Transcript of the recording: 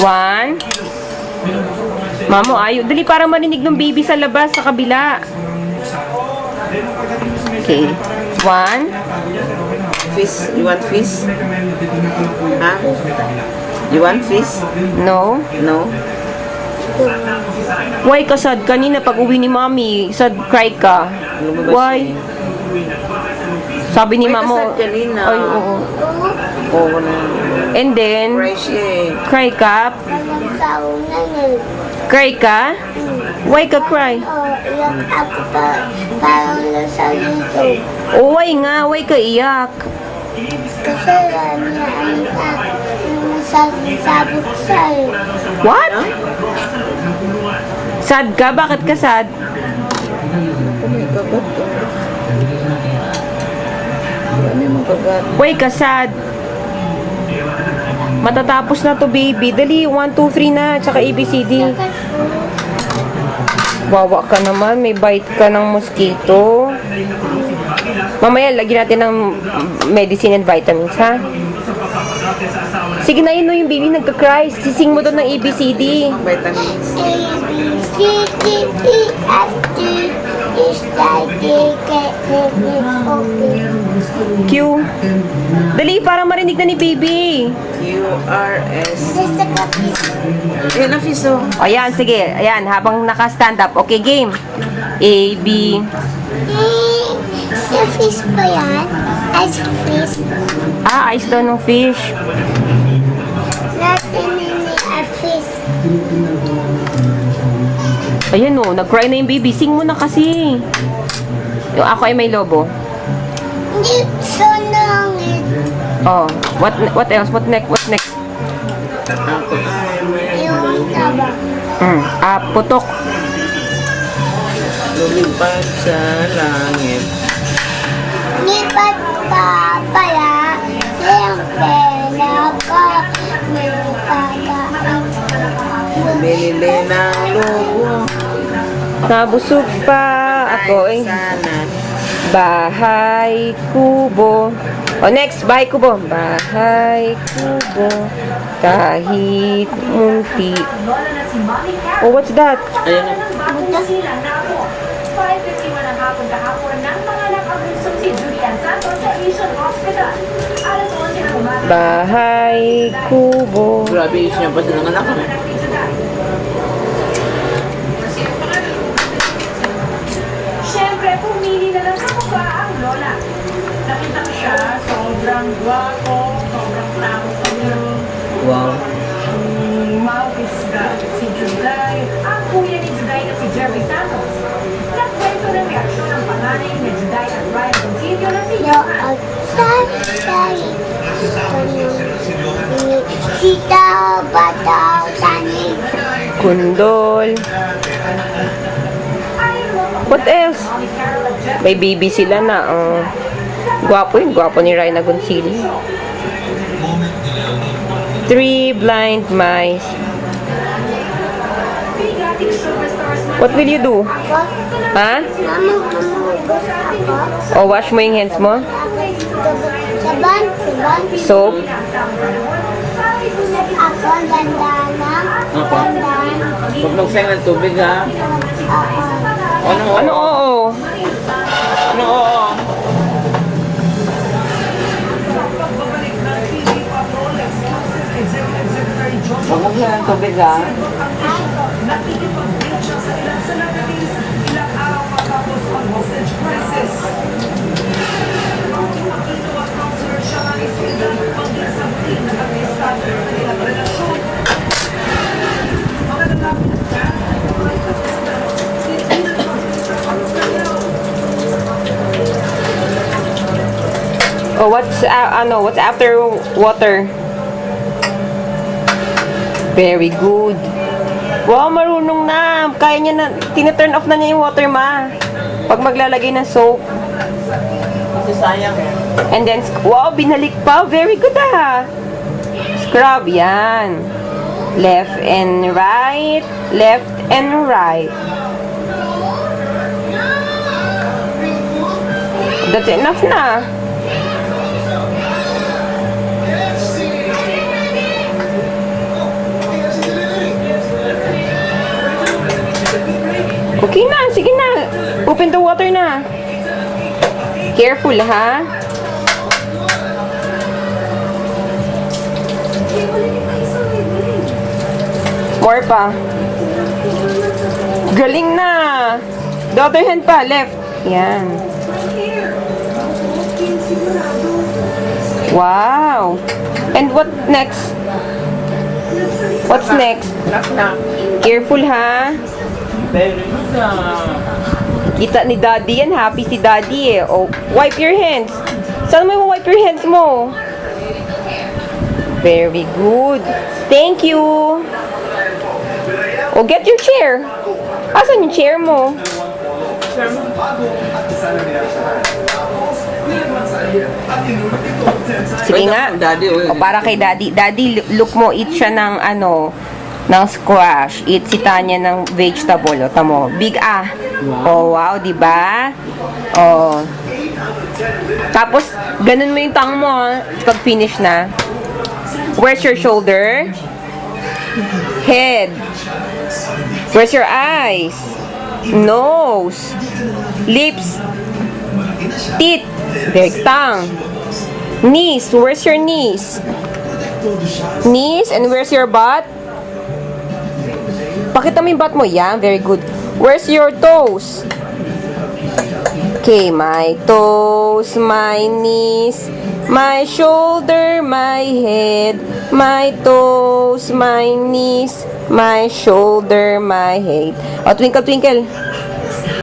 One. Mamo, ayo. Dali para marinig ng baby sa labas, sa kabila. Okay. One. Fish? You want fish? Ha? You want fish? No. No? Why ka sad? Kanina pag uwi ni mami, sad cry ka. Lumabas Why? siya Sabi ni Why ka mamo. sad kanina? Ay, oo. Oo na. And then, Cry siya eh. cry ka? Cry ka? Why ka cry? Iyak ako pa, parang nasa dito. Oh, why nga? Why ka iyak? Kasi sabot siya eh. What? Sad ka? Bakit ka sad? Ano yung kagat? Ano yung kagat? Why ka sad? Matatapos na to, baby. Dali, 1, 2, 3 na. Tsaka ABCD. Wawa ka naman. May bite ka ng mosquito. Mamaya, lagyan natin ng medicine and vitamins, ha? Sige na, yun yung baby nagka-cry. Sising mo doon ng ABCD. Vitamins. A, B, C, D, E, F, G, H, I, J, K, L, M, N, O, P. Q. Dali, para marinig na ni baby. QRS. Basta ka fish. Yan ang fish oh. Ayan, sige. Ayan, habang naka-stand up. Okay, game. A, B. Sa fish pa yan? As fish. Ah, ice daw ng fish. Natin nini a fish. Ayan o, nag-cry na yung baby. Sing mo na kasi. Yung ako ay may lobo. Hindi sunangit. Oh, what else? What next? Ako ay may Yung taba. Putok. lumipad sa langit. Lipat pa pala. Siyempre naka may pagkain. Binili ng lobo. Nabusog pa ako eh. Sana. Bahay kubo. Oh, next, bahay kubo. Bahay kubo. Kahit munti. Oh, what's that? Ayan o. Silang na ako. 5:51 ang hapon kahapon ng pangalak ang bunsong si Julian Santos sa Asian Hospital. Alas 11 ng umaga. Bahay kubo. Grabe is niya pa sa nanganak ko. Siyempre, pumili na lang sa mukha ang lola. Nakita ko siya, sobrang gwapo, sobrang tangos niya. Wow. Mouth is si Juday, ang kuya ni Juday na si Jerry Santos. Nagkwento ng reaksyon ng panganay ni Juday at Ryan Gonzillo na si Yo, Johan. outside. Sita bata tani. Kundol. What else? May baby sila na. Gwapo yun. Gwapo ni Ryan Agoncillo. 3 blind mice. What will you do? Ako, Ha? mama, mamugot ako. O, wash mo yung hands mo? Saban. Soap? Ako, dandanan. Ako. Dandan. Huwag magsayang ng tubig ha. Ano? Ano, oo? Ano? Oo. Huwag magsayang ng tubig ha. Oh, what's after water? Very good. Wow, marunong na. Kaya niya na, tina-turn off na niya yung water, ma. Pag maglalagay ng soap. Kasi sayang eh. And then, wow, binalik pa. Very good, ah. Scrub, yan. Left and right. Left and right. That's enough na. Okay na, sige na. Open the water na. Careful, ha? More pa. Galing na. The other hand pa, left. Yan. Wow. And what next? What's next? Knock, knock. Careful, ha? Very good ah. Kita ni Daddy yan. Happy si Daddy eh. Oh, wipe your hands. Saan mo wipe your hands mo? Very good. Thank you. Oh, get your chair. Asan yung chair mo? Sige nga. Daddy, O, para kay Daddy. Daddy, look mo, eat siya ng ano, ng squash. Eat si Tanya ng vegetable. O, tamo. Big ah. Oh, wow, di ba? Oh. Tapos, ganun mo yung tang mo, ha? Pag finish na. Where's your shoulder? Head. Where's your eyes? Nose. Lips. Teeth. There's tongue. Knees. Where's your knees? Knees. And where's your butt? Pakita mo yung butt mo. Yeah, very good. Where's your toes? Okay, my toes, my knees, my shoulder, my head, my toes, my knees, my shoulder, my head. O, twinkle, twinkle.